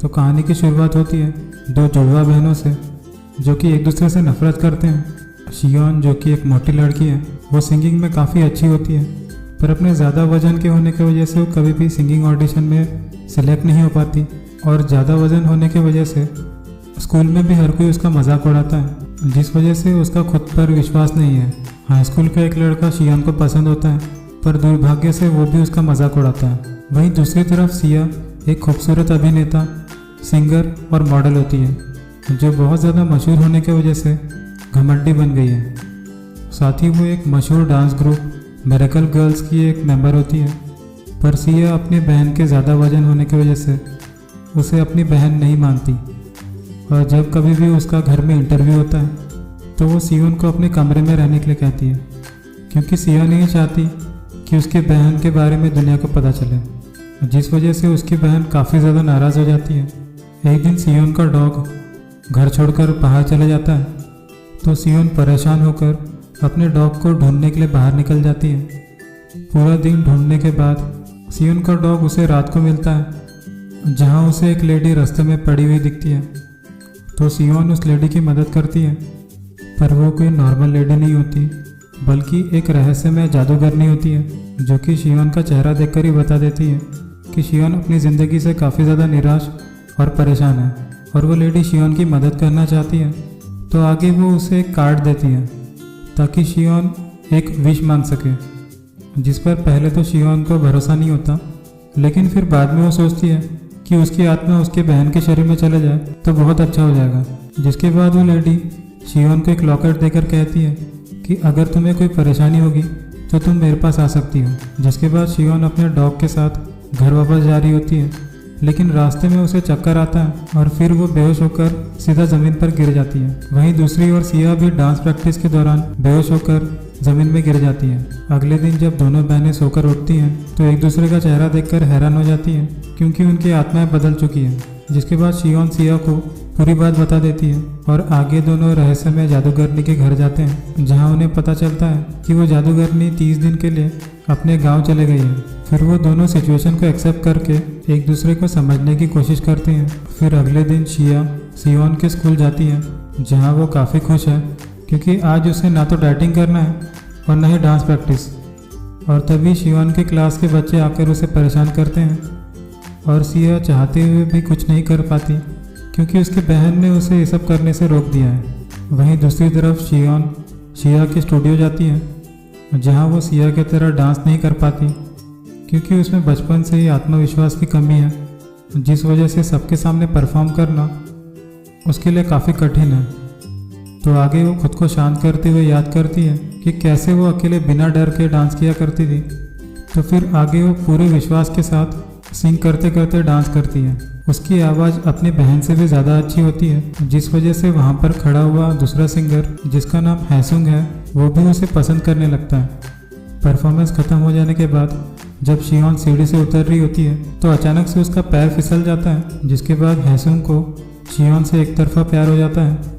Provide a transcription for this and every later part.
तो कहानी की शुरुआत होती है दो जुड़वा बहनों से जो कि एक दूसरे से नफरत करते हैं। शियोन जो कि एक मोटी लड़की है, वो सिंगिंग में काफ़ी अच्छी होती है, पर अपने ज़्यादा वजन के होने की वजह से वो कभी भी सिंगिंग ऑडिशन में सिलेक्ट नहीं हो पाती और ज़्यादा वजन होने की वजह से स्कूल में भी हर कोई उसका मजाक उड़ाता है, जिस वजह से उसका खुद पर विश्वास नहीं है। हाई स्कूल का एक लड़का शियोन को पसंद होता है, पर दुर्भाग्य से वो भी उसका मजाक उड़ाता है। वहीं दूसरी तरफ सिया एक खूबसूरत अभिनेता, सिंगर और मॉडल होती है, जो बहुत ज़्यादा मशहूर होने की वजह से घमंडी बन गई है। साथ ही वो एक मशहूर डांस ग्रुप मिरेकल गर्ल्स की एक मेंबर होती है, पर सिया अपनी बहन के ज़्यादा वजन होने की वजह से उसे अपनी बहन नहीं मानती और जब कभी भी उसका घर में इंटरव्यू होता है तो वो सियोन को अपने कमरे में रहने के लिए कहती है, क्योंकि सिया नहीं चाहती कि उसकी बहन के बारे में दुनिया को पता चले, जिस वजह से उसकी बहन काफ़ी ज़्यादा नाराज़ हो जाती है। एक दिन सियोन का डॉग घर छोड़कर बाहर चला जाता है, तो सियोन परेशान होकर अपने डॉग को ढूंढने के लिए बाहर निकल जाती है। पूरा दिन ढूंढने के बाद सियोन का डॉग उसे रात को मिलता है, जहां उसे एक लेडी रास्ते में पड़ी हुई दिखती है, तो सियोन उस लेडी की मदद करती है, पर वो कोई नॉर्मल लेडी नहीं होती, बल्कि एक रहस्यमय जादूगरनी होती है, जो कि सियोन का चेहरा देखकर ही बता देती है कि सियोन अपनी ज़िंदगी से काफ़ी ज़्यादा निराश और परेशान है और वो लेडी सियोन की मदद करना चाहती है। तो आगे वो उसे एक कार्ड देती है ताकि सियोन एक विश मांग सके, जिस पर पहले तो सियोन को भरोसा नहीं होता, लेकिन फिर बाद में वो सोचती है कि उसकी आत्मा उसके बहन के शरीर में चले जाए तो बहुत अच्छा हो जाएगा। जिसके बाद वो लेडी सियोन को एक लॉकेट देकर कहती है कि अगर तुम्हें कोई परेशानी होगी तो तुम मेरे पास आ सकती हो। जिसके बाद सियोन अपने डॉग के साथ घर वापस जा रही होती है, लेकिन रास्ते में उसे चक्कर आता है और फिर वो बेहोश होकर सीधा ज़मीन पर गिर जाती है। वहीं दूसरी ओर सिया भी डांस प्रैक्टिस के दौरान बेहोश होकर ज़मीन में गिर जाती है। अगले दिन जब दोनों बहनें सोकर उठती हैं तो एक दूसरे का चेहरा देखकर हैरान हो जाती हैं, क्योंकि उनकी आत्माएं बदल चुकी हैं। जिसके बाद सियोन सिया को पूरी बात बता देती है और आगे दोनों रहस्यमय जादूगरनी के घर जाते हैं, जहां उन्हें पता चलता है कि वो जादूगरनी 30 दिन के लिए अपने गांव चले गई है। फिर वो दोनों सिचुएशन को एक्सेप्ट करके एक दूसरे को समझने की कोशिश करते हैं। फिर अगले दिन सिया सियोन के स्कूल जाती है, जहां वो काफ़ी खुश है, क्योंकि आज उसे ना तो डाइटिंग करना है और ना ही डांस प्रैक्टिस। और तभी सियोन के क्लास के बच्चे आकर उसे परेशान करते हैं और सिया चाहते हुए भी कुछ नहीं कर पाती, क्योंकि उसकी बहन ने उसे ये सब करने से रोक दिया है। वहीं दूसरी तरफ सियोन सिया के स्टूडियो जाती है, जहां वो सिया की तरह डांस नहीं कर पाती, क्योंकि उसमें बचपन से ही आत्मविश्वास की कमी है, जिस वजह से सबके सामने परफॉर्म करना उसके लिए काफ़ी कठिन है। तो आगे वो खुद को शांत करते हुए याद करती है कि कैसे वो अकेले बिना डर के डांस किया करती थी। तो फिर आगे वो पूरे विश्वास के साथ सिंग करते करते डांस करती है। उसकी आवाज़ अपनी बहन से भी ज़्यादा अच्छी होती है, जिस वजह से वहाँ पर खड़ा हुआ दूसरा सिंगर, जिसका नाम हैसुंग है, वो भी उसे पसंद करने लगता है। परफॉर्मेंस ख़त्म हो जाने के बाद जब सियोन सीढ़ी से उतर रही होती है तो अचानक से उसका पैर फिसल जाता है, जिसके बाद हैसुंग को सियोन से एक तरफा प्यार हो जाता है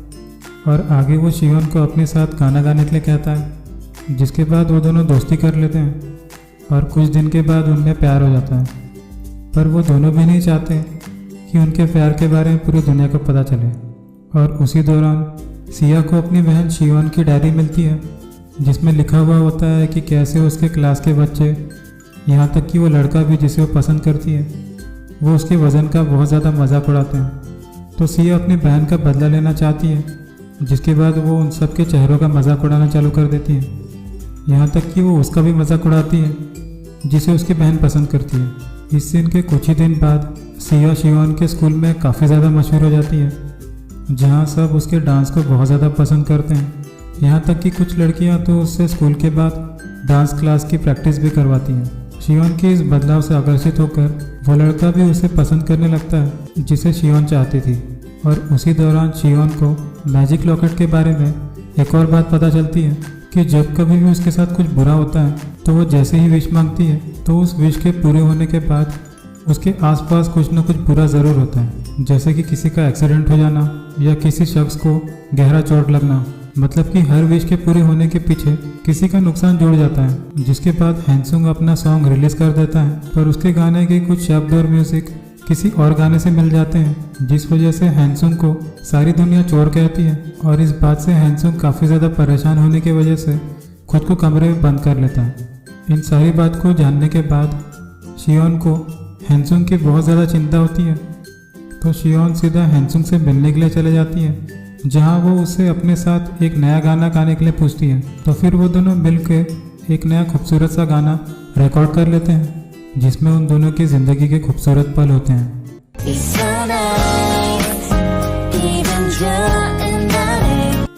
और आगे वो सियोन को अपने साथ गाना गाने के लिए कहता है। जिसके बाद वो दोनों दोस्ती कर लेते हैं और कुछ दिन के बाद उनमें प्यार हो जाता है, पर वो दोनों भी नहीं चाहते कि उनके प्यार के बारे में पूरी दुनिया को पता चले। और उसी दौरान सिया को अपनी बहन सियोन की डायरी मिलती है, जिसमें लिखा हुआ होता है कि कैसे उसके क्लास के बच्चे, यहाँ तक कि वो लड़का भी जिसे वो पसंद करती है, वो उसके वज़न का बहुत ज़्यादा मजाक उड़ाते हैं। तो सिया अपनी बहन का बदला लेना चाहती है, जिसके बाद वो उन सब के चेहरों का मजाक उड़ाना चालू कर देती है, यहाँ तक कि वो उसका भी मजाक उड़ाती है जिसे उसकी बहन पसंद करती है। इस सीन के कुछ ही दिन बाद सिया सियोन के स्कूल में काफ़ी ज़्यादा मशहूर हो जाती है, जहाँ सब उसके डांस को बहुत ज़्यादा पसंद करते हैं। यहाँ तक कि कुछ लड़कियाँ तो उससे स्कूल के बाद डांस क्लास की प्रैक्टिस भी करवाती हैं। सियोन के इस बदलाव से आकर्षित होकर वो लड़का भी उसे पसंद करने लगता है, जिसे सियोन चाहती थी। और उसी दौरान सियोन को मैजिक लॉकेट के बारे में एक और बात पता चलती है कि जब कभी भी उसके साथ कुछ बुरा होता है तो वो जैसे ही विश मांगती है तो उस विश के पूरे होने के बाद उसके आसपास कुछ न कुछ बुरा ज़रूर होता है, जैसे कि किसी का एक्सीडेंट हो जाना या किसी शख्स को गहरा चोट लगना। मतलब कि हर विश के पूरे होने के पीछे किसी का नुकसान जुड़ जाता है। जिसके बाद हैसुंग अपना सॉन्ग रिलीज कर देता है, पर उसके गाने के कुछ शब्द और म्यूजिक किसी और गाने से मिल जाते हैं, जिस वजह से हैंसुंग को सारी दुनिया चोर कहती है। और इस बात से हैंसुंग काफ़ी ज़्यादा परेशान होने की वजह से खुद को कमरे में बंद कर लेता है। इन सारी बात को जानने के बाद शियोन को हैंसुंग की बहुत ज़्यादा चिंता होती है, तो शियोन सीधा हैंसुंग से मिलने के लिए चले जाती है, जहाँ वो उसे अपने साथ एक नया गाना गाने के लिए पूछती है। तो फिर वो दोनों मिलकर एक नया खूबसूरत सा गाना रिकॉर्ड कर लेते हैं, जिसमें उन दोनों की ज़िंदगी के खूबसूरत पल होते हैं।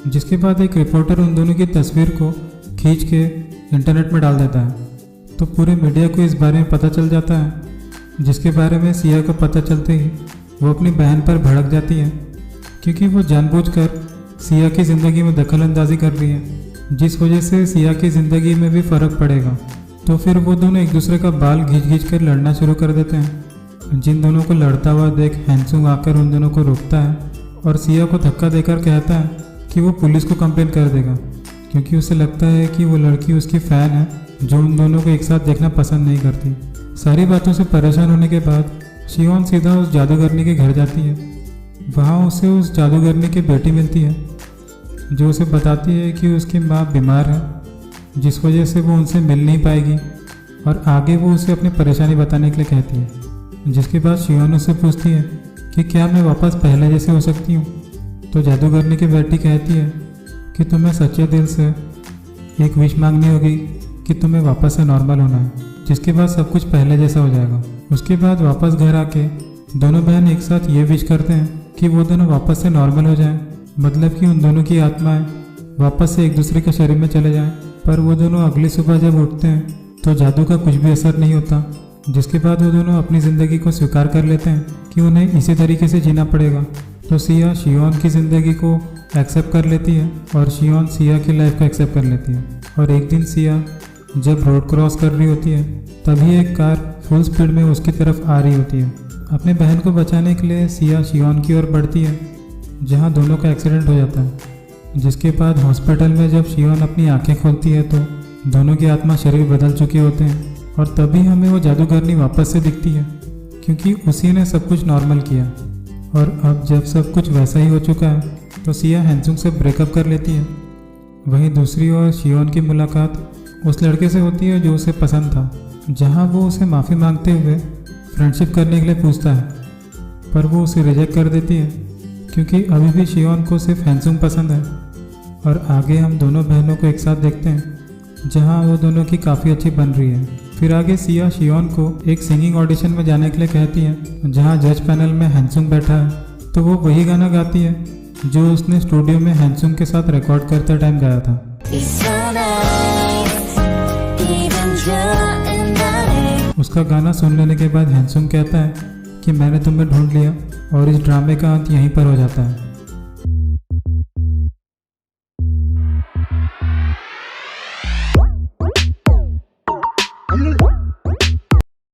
जिसके बाद एक रिपोर्टर उन दोनों की तस्वीर को खींच के इंटरनेट में डाल देता है, तो पूरे मीडिया को इस बारे में पता चल जाता है, जिसके बारे में सिया को पता चलते ही वो अपनी बहन पर भड़क जाती है, क्योंकि वो जानबूझकर सिया की ज़िंदगी में दखल अंदाजी कर रही है, जिस वजह से सिया की ज़िंदगी में भी फ़र्क पड़ेगा। तो फिर वो दोनों एक दूसरे का बाल घींच कर लड़ना शुरू कर देते हैं। जिन दोनों को लड़ता हुआ देख हैंसुंग आकर उन दोनों को रोकता है और सिया को धक्का देकर कहता है कि वो पुलिस को कंप्लेन कर देगा, क्योंकि उसे लगता है कि वो लड़की उसकी फ़ैन है जो उन दोनों को एक साथ देखना पसंद नहीं करती। सारी बातों से परेशान होने के बाद शियोन सीधा उस जादूगरनी के घर जाती है। वहाँ उसे उस जादूगरनी की बेटी मिलती है, जो उसे बताती है कि उसकी माँ बीमार है, जिस वजह से वो उनसे मिल नहीं पाएगी, और आगे वो उसे अपनी परेशानी बताने के लिए कहती है। जिसके बाद शियोन उससे पूछती है कि क्या मैं वापस पहले जैसे हो सकती हूँ। तो जादूगरनी की बेटी कहती है कि तुम्हें सच्चे दिल से एक विश मांगनी होगी कि तुम्हें वापस से नॉर्मल होना है, जिसके बाद सब कुछ पहले जैसा हो जाएगा। उसके बाद वापस घर आके दोनों बहन एक साथ ये विश करते हैं कि वो दोनों वापस से नॉर्मल हो जाएं, मतलब कि उन दोनों की आत्माएं वापस से एक दूसरे के शरीर में चले जाएं। पर वो दोनों अगली सुबह जब उठते हैं तो जादू का कुछ भी असर नहीं होता, जिसके बाद वो दोनों अपनी ज़िंदगी को स्वीकार कर लेते हैं कि उन्हें इसी तरीके से जीना पड़ेगा। तो सिया शियोन की ज़िंदगी को एक्सेप्ट कर लेती है और शियोन सिया की लाइफ को एक्सेप्ट कर लेती है। और एक दिन सिया जब रोड क्रॉस कर रही होती है, तभी एक कार फुल स्पीड में उसकी तरफ आ रही होती है। अपने बहन को बचाने के लिए सिया शियोन की ओर बढ़ती है, जहाँ दोनों का एक्सीडेंट हो जाता है। जिसके बाद हॉस्पिटल में जब शियोन अपनी आंखें खोलती है तो दोनों की आत्मा शरीर बदल चुके होते हैं, और तभी हमें वो जादूगरनी वापस से दिखती है, क्योंकि उसी ने सब कुछ नॉर्मल किया। और अब जब सब कुछ वैसा ही हो चुका है तो सिया हैंसुंग से ब्रेकअप कर लेती है। वहीं दूसरी ओर शियोन की मुलाकात उस लड़के से होती है जो उसे पसंद था, जहां वो उसे माफ़ी मांगते हुए फ्रेंडशिप करने के लिए पूछता है, पर वो उसे रिजेक्ट कर देती है, क्योंकि अभी भी शियोन को सिर्फ हैंसुंग पसंद है। और आगे हम दोनों बहनों को एक साथ देखते हैं, जहां वो दोनों की काफ़ी अच्छी बन रही है। फिर आगे सिया शियोन को एक सिंगिंग ऑडिशन में जाने के लिए कहती है, जहां जज पैनल में हैंसुंग बैठा है। तो वो वही गाना गाती है जो उसने स्टूडियो में हैंसुंग के साथ रिकॉर्ड करते टाइम गाया था। उसका गाना सुन लेने के बाद हैंसुंग कहता है कि मैंने तुम्हें ढूंढ लिया, और इस ड्रामे का अंत यहीं पर हो जाता है।